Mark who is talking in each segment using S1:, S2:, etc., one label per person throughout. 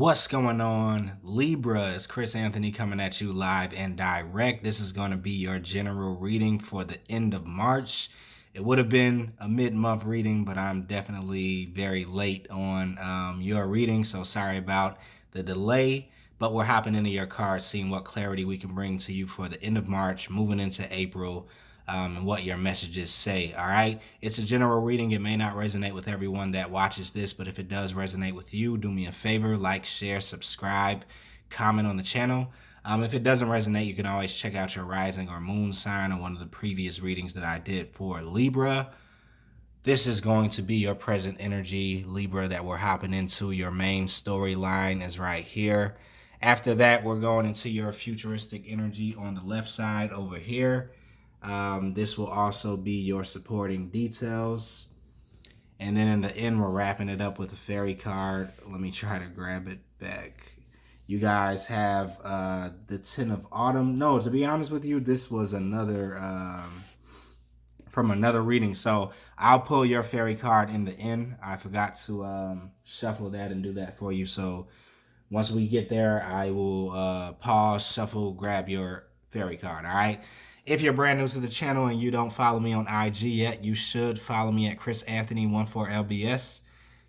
S1: What's going on, Libra? It's Chris Anthony coming at you live and direct. This is going to be your general reading for the end of March. It would have been a mid-month reading, but I'm definitely very late on your reading, so sorry about the delay. But we're hopping into your cards, seeing what clarity we can bring to you for the end of March, moving into April, and what your messages say. All right, it's a general reading. It may not resonate with everyone that watches this, but if it does resonate with you, do me a favor, like, share, subscribe, comment on the channel. If it doesn't resonate, you can always check out your rising or moon sign on one of the previous readings that I did for Libra. This is going to be your present energy, Libra, that we're hopping into. Your main storyline is right here. After that, we're going into your futuristic energy on the left side over here. This will also be your supporting details. And then in the end, we're wrapping it up with a fairy card. Let me try to grab it back. You guys have the 10 of Autumn. No, to be honest with you, this was another from another reading. So I'll pull your fairy card in the end. I forgot to shuffle that and do that for you. So once we get there, I will pause, shuffle, grab your fairy card, all right? If you're brand new to the channel and you don't follow me on IG yet, you should follow me at chrisanthony14lbs,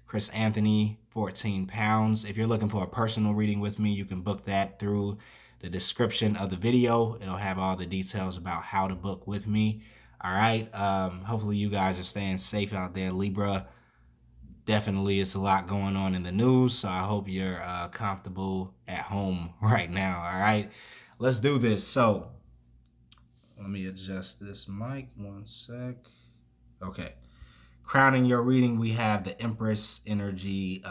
S1: Chris Anthony 14 pounds. If you're looking for a personal reading with me, you can book that through the description of the video. It'll have all the details about how to book with me, all right? Hopefully you guys are staying safe out there, Libra. Definitely, it's a lot going on in the news, so I hope you're comfortable at home right now, all right? Let's do this. So let me adjust this mic 1 sec. Okay. Crowning your reading, we have the Empress energy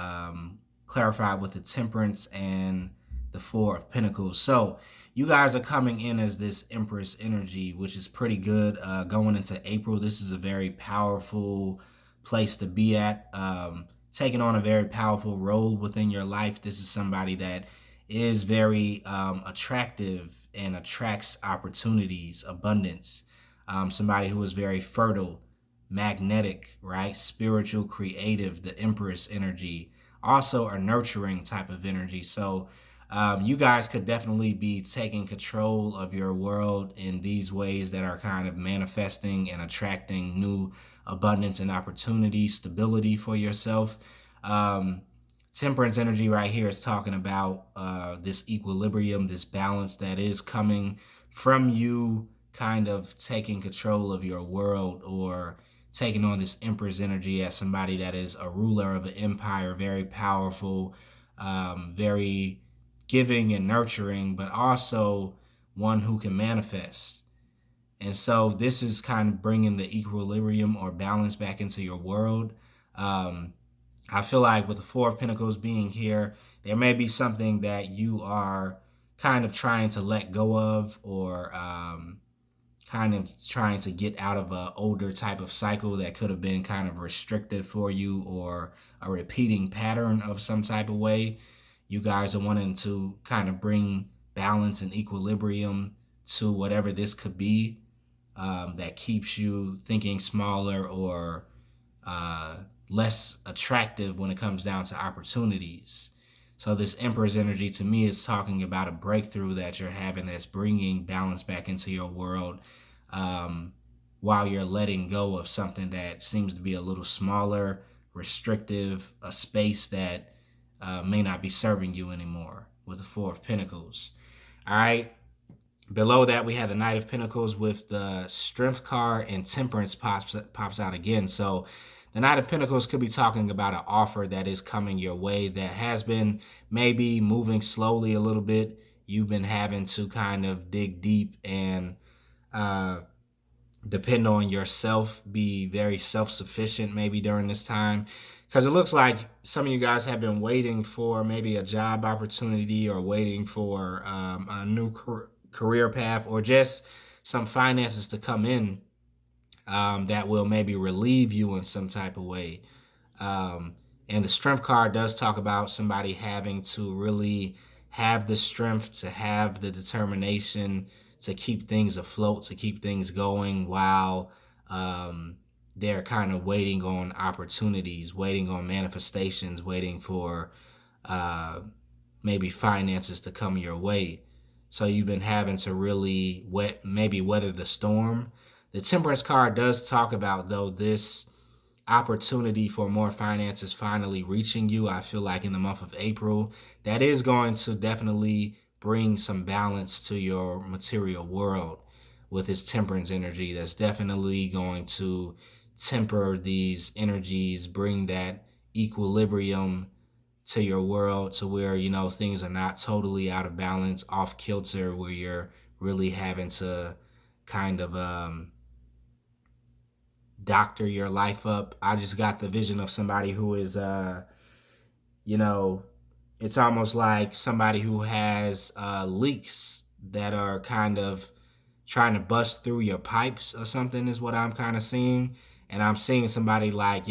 S1: clarified with the Temperance and the Four of Pentacles. So you guys are coming in as this Empress energy, which is pretty good going into April. This is a very powerful place to be at, taking on a very powerful role within your life. This is somebody that is very attractive and attracts opportunities, abundance. Somebody who is very fertile, magnetic, right? Spiritual, creative, the Empress energy. Also a nurturing type of energy. So you guys could definitely be taking control of your world in these ways that are kind of manifesting and attracting new abundance and opportunity, stability for yourself. Temperance energy right here is talking about this equilibrium, this balance that is coming from you kind of taking control of your world or taking on this Empress energy as somebody that is a ruler of an empire, very powerful, very giving and nurturing, but also one who can manifest. And so this is kind of bringing the equilibrium or balance back into your world. I feel like with the Four of Pentacles being here, there may be something that you are kind of trying to let go of or kind of trying to get out of an older type of cycle that could have been kind of restrictive for you or a repeating pattern of some type of way. You guys are wanting to kind of bring balance and equilibrium to whatever this could be that keeps you thinking smaller or less attractive when it comes down to opportunities. So this Emperor's energy to me is talking about a breakthrough that you're having that's bringing balance back into your world while you're letting go of something that seems to be a little smaller, restrictive, a space that may not be serving you anymore with the Four of Pentacles. All right. Below that, we have the Knight of Pentacles with the Strength card, and Temperance pops out again. So the Knight of Pentacles could be talking about an offer that is coming your way that has been maybe moving slowly a little bit. You've been having to kind of dig deep and depend on yourself, be very self-sufficient maybe during this time. Because it looks like some of you guys have been waiting for maybe a job opportunity or waiting for a new career path or just some finances to come in that will maybe relieve you in some type of way. And the Strength card does talk about somebody having to really have the strength, to have the determination to keep things afloat, to keep things going while they're kind of waiting on opportunities, waiting on manifestations, waiting for maybe finances to come your way. So you've been having to really maybe weather the storm. The Temperance card does talk about, though, this opportunity for more finances finally reaching you. I feel like in the month of April, that is going to definitely bring some balance to your material world with this temperance energy. That's definitely going to temper these energies, bring that equilibrium to your world to where, things are not totally out of balance, off kilter, where you're really having to kind of doctor your life up. I just got the vision of somebody who is you know it's almost like somebody who has leaks that are kind of trying to bust through your pipes or something, is what I'm kind of seeing. And I'm seeing somebody, like,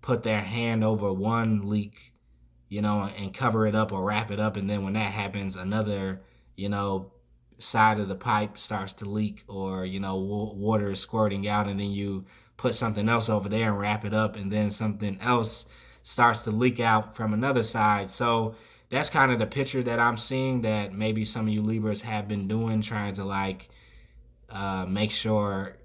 S1: put their hand over one leak, and cover it up or wrap it up. And then when that happens, another, you know, side of the pipe starts to leak, or, water is squirting out. And then you put something else over there and wrap it up. And then something else starts to leak out from another side. So that's kind of the picture that I'm seeing, that maybe some of you Libras have been doing, trying to, like, make sure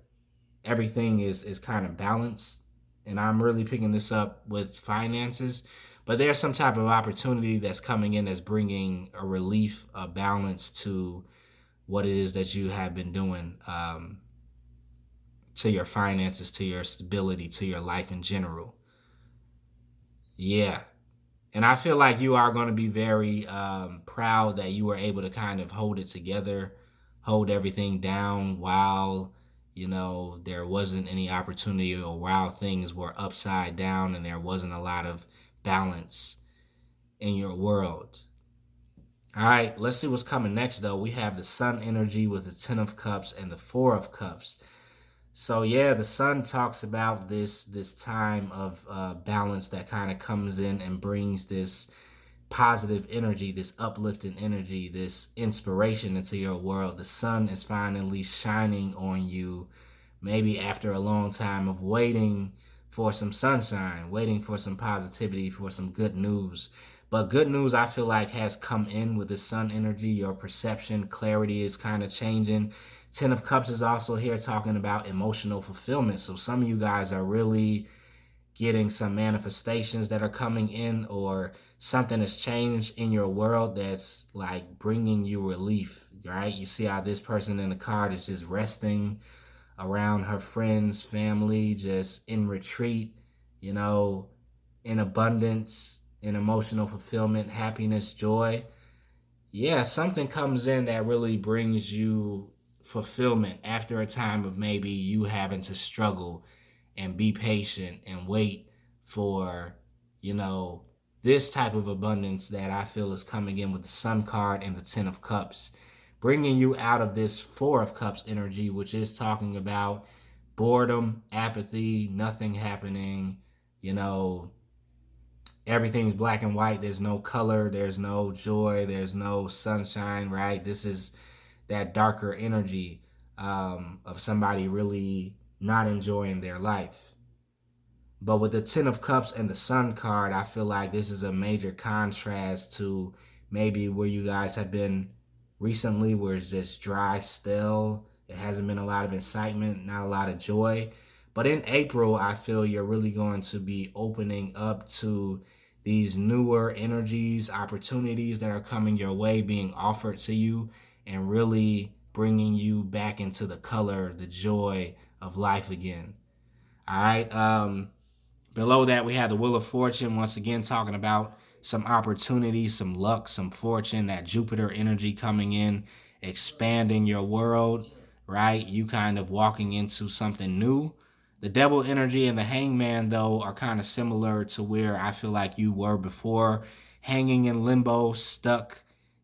S1: everything is kind of balanced. And I'm really picking this up with finances. But there's some type of opportunity that's coming in that's bringing a relief, a balance to what it is that you have been doing, to your finances, to your stability, to your life in general. Yeah. And I feel like you are going to be very proud that you were able to kind of hold it together, hold everything down while, there wasn't any opportunity, or while things were upside down and there wasn't a lot of balance in your world. All right, let's see what's coming next, though. We have the Sun energy with the Ten of Cups and the Four of Cups. So yeah, the Sun talks about this time of balance that kind of comes in and brings this positive energy, this uplifting energy, this inspiration into your world. The Sun is finally shining on you, maybe after a long time of waiting for some sunshine, waiting for some positivity, for some good news. But good news, I feel like, has come in with the Sun energy. Your perception, clarity is kind of changing. Ten of Cups is also here talking about emotional fulfillment. So some of you guys are really getting some manifestations that are coming in, or something has changed in your world that's like bringing you relief, right? You see how this person in the card is just resting around her friends, family, just in retreat, you know, in abundance, in emotional fulfillment, happiness, joy. Yeah, something comes in that really brings you fulfillment after a time of maybe you having to struggle and be patient and wait for, you know, this type of abundance that I feel is coming in with the Sun card and the Ten of Cups, bringing you out of this Four of Cups energy, which is talking about boredom, apathy, nothing happening, you know, everything's black and white. There's no color, there's no joy, there's no sunshine, right? This is that darker energy of somebody really not enjoying their life. But with the Ten of Cups and the Sun card, I feel like this is a major contrast to maybe where you guys have been recently, where it's just dry, still. It hasn't been a lot of excitement, not a lot of joy. But in April, I feel you're really going to be opening up to these newer energies, opportunities that are coming your way, being offered to you, and really bringing you back into the color, the joy of life again. All right. Below that, we have the Wheel of Fortune, once again talking about some opportunity, some luck, some fortune, that Jupiter energy coming in, expanding your world, right? You kind of walking into something new. The Devil energy and the Hangman, though, are kind of similar to where I feel like you were before, hanging in limbo, stuck,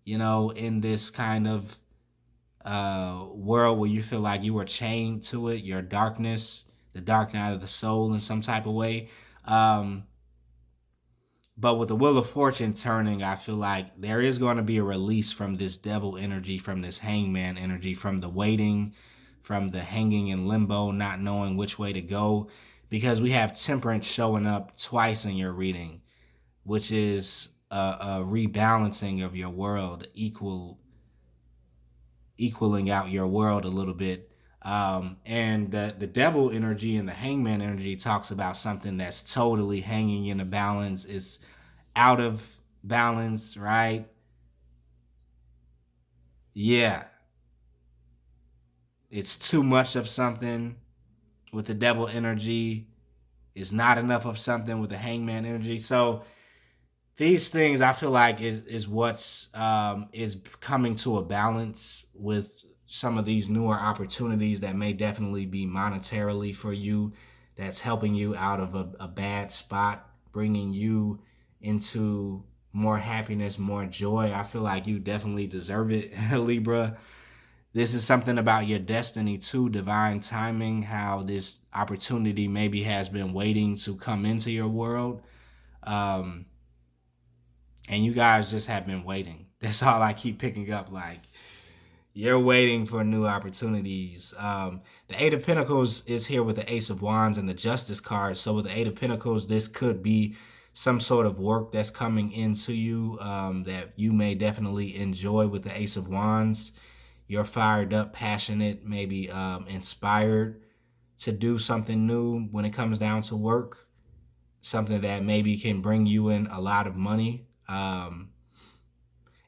S1: in this kind of world where you feel like you were chained to it, your darkness, the dark night of the soul in some type of way. Um, but with the Wheel of Fortune turning, I feel like there is going to be a release from this devil energy, from this hangman energy, from the waiting, from the hanging in limbo, not knowing which way to go. Because we have Temperance showing up twice in your reading, which is a rebalancing of your world, equaling out your world a little bit. And the devil energy and the hangman energy talks about something that's totally hanging in a balance. It's out of balance, right? Yeah, it's too much of something with the devil energy. It's not enough of something with the hangman energy. So these things I feel like is what's is coming to a balance with some of these newer opportunities that may definitely be monetarily for you, that's helping you out of a bad spot, bringing you into more happiness, more joy. I feel like you definitely deserve it, Libra. This is something about your destiny too, divine timing, how this opportunity maybe has been waiting to come into your world. Um, and you guys just have been waiting. That's all I keep picking up. Like, you're waiting for new opportunities. The Eight of Pentacles is here with the Ace of Wands and the Justice card. So with the Eight of Pentacles, this could be some sort of work that's coming into you that you may definitely enjoy with the Ace of Wands. You're fired up, passionate, maybe inspired to do something new when it comes down to work. Something that maybe can bring you in a lot of money.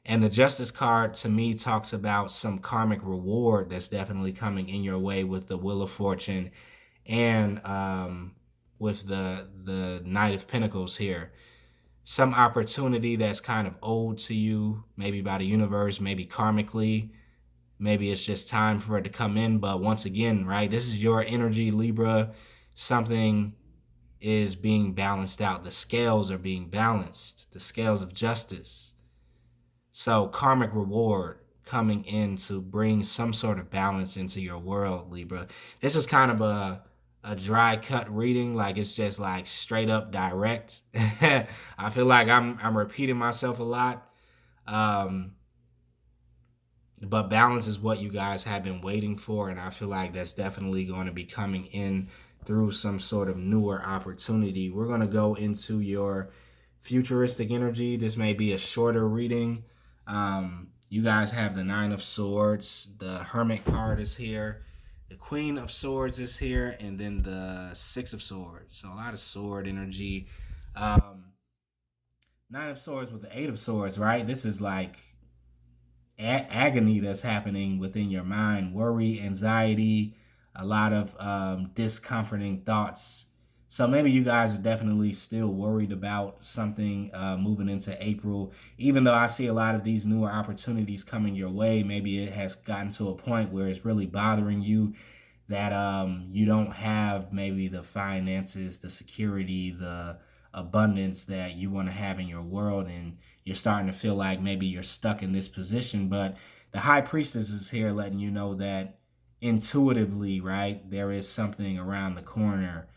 S1: And the Justice card to me talks about some karmic reward that's definitely coming in your way with the Wheel of Fortune and with the Knight of Pentacles here. Some opportunity that's kind of owed to you, maybe by the universe, maybe karmically. Maybe it's just time for it to come in. But once again, right, this is your energy, Libra. Something is being balanced out. The scales are being balanced, the scales of justice. So karmic reward coming in to bring some sort of balance into your world, Libra. This is kind of a dry cut reading, like it's just like straight up direct. I feel like I'm repeating myself a lot. Um, but balance is what you guys have been waiting for, and I feel like that's definitely going to be coming in through some sort of newer opportunity. We're going to go into your futuristic energy. This may be a shorter reading. You guys have the Nine of Swords. The Hermit card is here. The Queen of Swords is here. And then the Six of Swords. So a lot of sword energy. Nine of Swords with the Eight of Swords, right? This is like agony that's happening within your mind, worry, anxiety, a lot of discomforting thoughts. So maybe you guys are definitely still worried about something moving into April. Even though I see a lot of these newer opportunities coming your way, maybe it has gotten to a point where it's really bothering you that you don't have maybe the finances, the security, the abundance that you want to have in your world, and you're starting to feel like maybe you're stuck in this position. But the High Priestess is here letting you know that intuitively, right, there is something around the corner.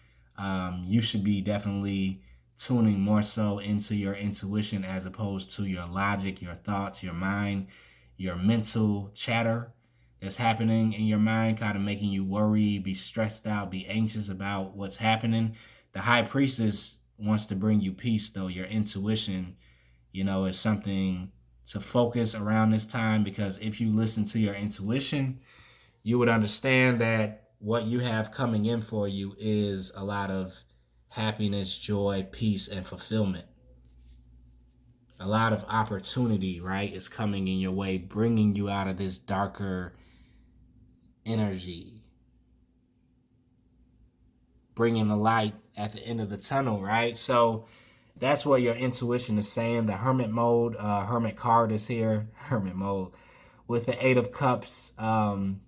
S1: You should be definitely tuning more so into your intuition as opposed to your logic, your thoughts, your mind, your mental chatter that's happening in your mind, kind of making you worry, be stressed out, be anxious about what's happening. The High Priestess wants to bring you peace, though. Your intuition, is something to focus around this time, because if you listen to your intuition, you would understand that what you have coming in for you is a lot of happiness, joy, peace, and fulfillment. A lot of opportunity, right, is coming in your way, bringing you out of this darker energy, bringing the light at the end of the tunnel, right? So that's what your intuition is saying. The Hermit mode, Hermit card is here, Hermit mode, with the Eight of Cups and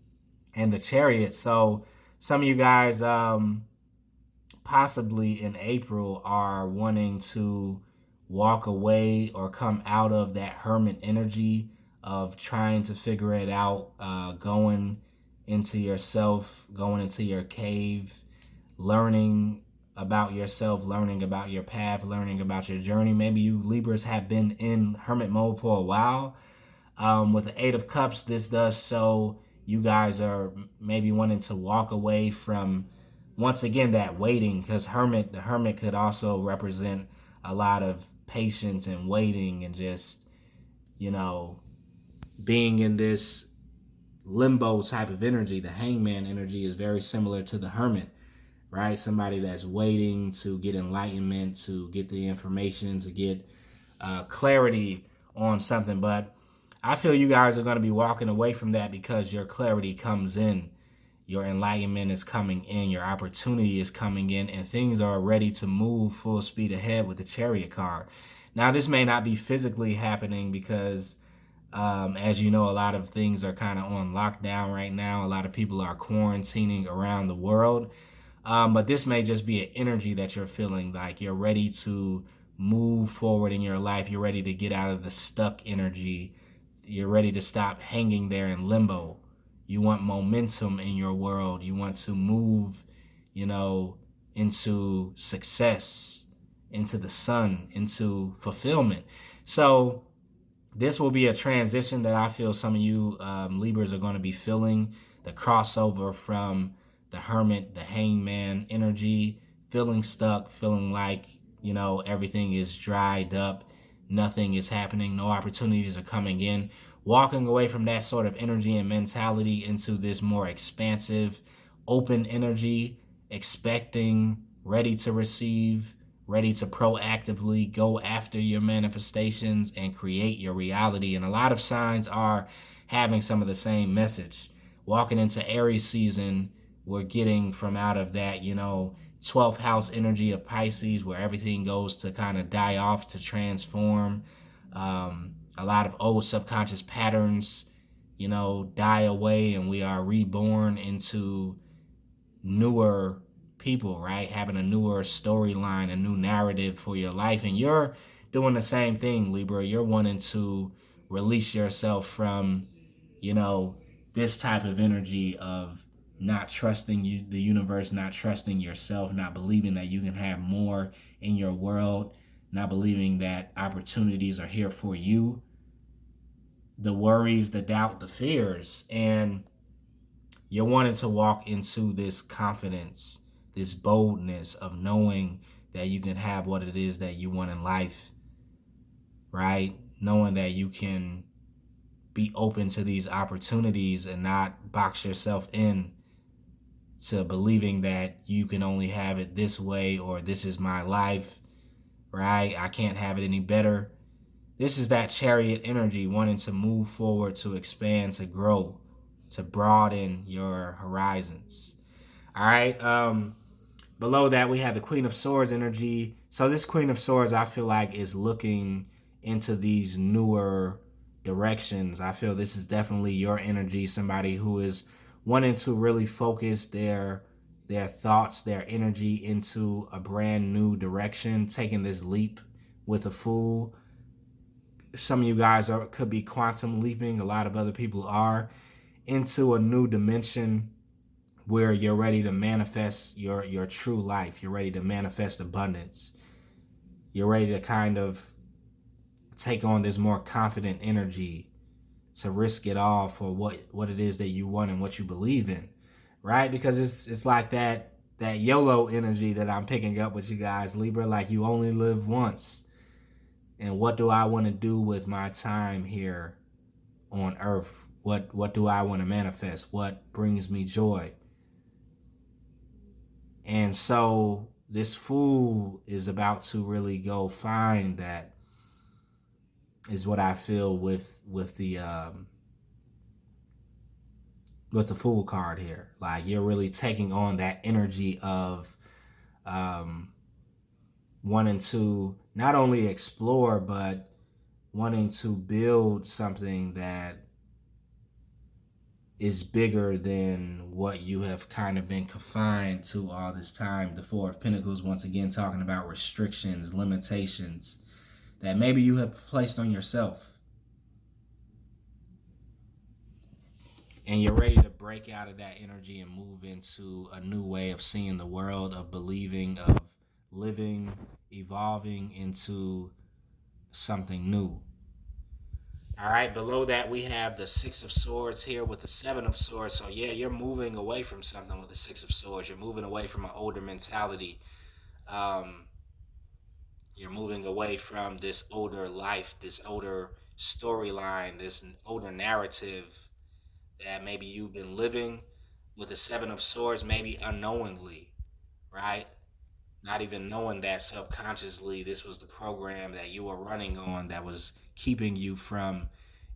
S1: the Chariot. So some of you guys possibly in April are wanting to walk away or come out of that hermit energy of trying to figure it out, going into yourself, going into your cave, learning about yourself, learning about your path, learning about your journey. Maybe you Libras have been in hermit mode for a while. With the Eight of Cups, this does show you guys are maybe wanting to walk away from, once again, that waiting, because the hermit could also represent a lot of patience and waiting and just, you know, being in this limbo type of energy. The hangman energy is very similar to the hermit, right? Somebody that's waiting to get enlightenment, to get the information, to get clarity on something. But I feel you guys are going to be walking away from that because your clarity comes in, your enlightenment is coming in, your opportunity is coming in, and things are ready to move full speed ahead with the Chariot card. Now, this may not be physically happening because, as you know, a lot of things are kind of on lockdown right now. A lot of people are quarantining around the world. But this may just be an energy that you're feeling, like you're ready to move forward in your life. You're ready to get out of the stuck energy. You're ready to stop hanging there in limbo. You want momentum in your world. You want to move, you know, into success, into the sun, into fulfillment. So this will be a transition that I feel some of you Libras are going to be feeling, the crossover from the hermit, the hangman energy, feeling stuck, feeling like, you know, everything is dried up, nothing is happening, no opportunities are coming in. Walking away from that sort of energy and mentality into this more expansive, open energy, expecting, ready to receive, ready to proactively go after your manifestations and create your reality. And a lot of signs are having some of the same message. Walking into Aries season, we're getting from out of that, you know, 12th house energy of Pisces, where everything goes to kind of die off, to transform. A lot of old subconscious patterns, you know, die away, and we are reborn into newer people, right? Having a newer storyline, a new narrative for your life. And you're doing the same thing, Libra. You're wanting to release yourself from, you know, this type of energy of not trusting you, the universe, not trusting yourself, not believing that you can have more in your world, not believing that opportunities are here for you. The worries, the doubt, the fears, and you're wanting to walk into this confidence, this boldness of knowing that you can have what it is that you want in life, right? Knowing that you can be open to these opportunities and not box yourself in to believing that you can only have it this way, or this is my life, right? I can't have it any better. This is that Chariot energy, wanting to move forward, to expand, to grow, to broaden your horizons. All right. Below that, we have the Queen of Swords energy. So this Queen of Swords, I feel like, is looking into these newer directions. I feel this is definitely your energy, somebody who is wanting to really focus their thoughts, their energy into a brand new direction, taking this leap with a Fool. Some of you guys could be quantum leaping. A lot of other people are into a new dimension where you're ready to manifest your true life. You're ready to manifest abundance. You're ready to kind of take on this more confident energy, to risk it all for what it is that you want and what you believe in, right? Because it's like that YOLO energy that I'm picking up with you guys, Libra. Like, you only live once, and what do I want to do with my time here on Earth? What do I want to manifest? What brings me joy? And so this Fool is about to really go find that, is what I feel with the Fool card here. Like, you're really taking on that energy of um, wanting to not only explore, but wanting to build something that is bigger than what you have kind of been confined to all this time. The Four of Pentacles, once again, talking about restrictions, limitations that maybe you have placed on yourself. And you're ready to break out of that energy and move into a new way of seeing the world, of believing, of living, evolving into something new. All right, below that, we have the Six of Swords here with the Seven of Swords. So yeah, you're moving away from something with the Six of Swords. You're moving away from an older mentality. Um, You're moving away from this older life, this older storyline, this older narrative that maybe you've been living with the Seven of Swords, maybe unknowingly, right? Not even knowing that subconsciously this was the program that you were running on that was keeping you from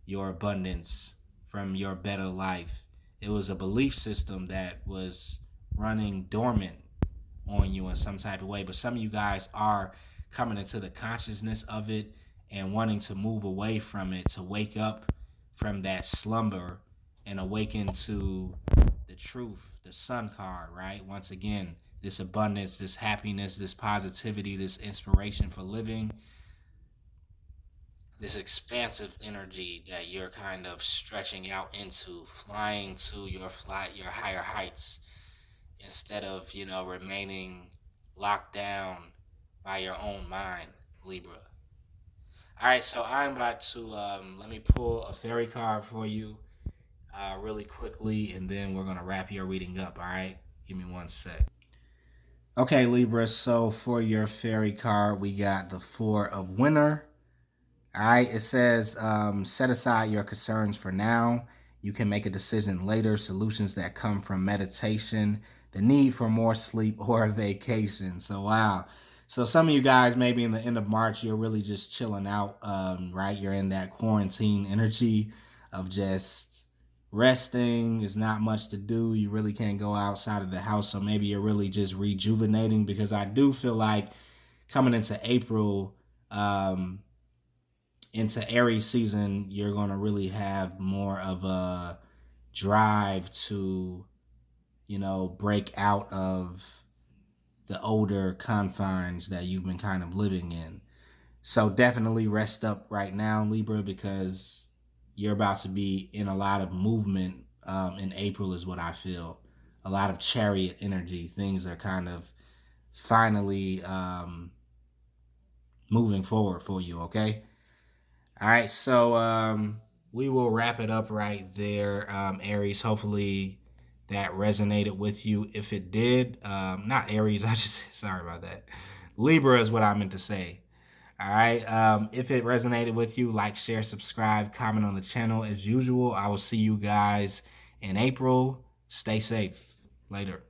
S1: your abundance, from your better life. It was a belief system that was running dormant on you in some type of way. But some of you guys are coming into the consciousness of it and wanting to move away from it, to wake up from that slumber and awaken to the truth, the sun card, right? Once again, this abundance, this happiness, this positivity, this inspiration for living, this expansive energy that you're kind of stretching out into, flying to your higher heights, instead of, remaining locked down by your own mind, Libra. All right, so I'm about to let me pull a fairy card for you really quickly, and then we're gonna wrap your reading up. All right, give me one sec. Okay, Libra. So for your fairy card, we got the Four of Winter. All right, it says set aside your concerns for now. You can make a decision later. Solutions that come from meditation, the need for more sleep, or a vacation. So, wow. So, some of you guys, maybe in the end of March, you're really just chilling out, right? You're in that quarantine energy of just resting. There's not much to do. You really can't go outside of the house. So, maybe you're really just rejuvenating, because I do feel like coming into April, into Aries season, you're going to really have more of a drive to, break out of the older confines that you've been kind of living in. So definitely rest up right now, Libra, because you're about to be in a lot of movement in April, is what I feel. A lot of chariot energy. Things are kind of finally moving forward for you, okay? All right, so we will wrap it up right there, Aries. Hopefully that resonated with you. If it did, not Aries, I just sorry about that. Libra is what I meant to say. All right, if it resonated with you, like, share, subscribe, comment on the channel. As usual, I will see you guys in April. Stay safe. Later.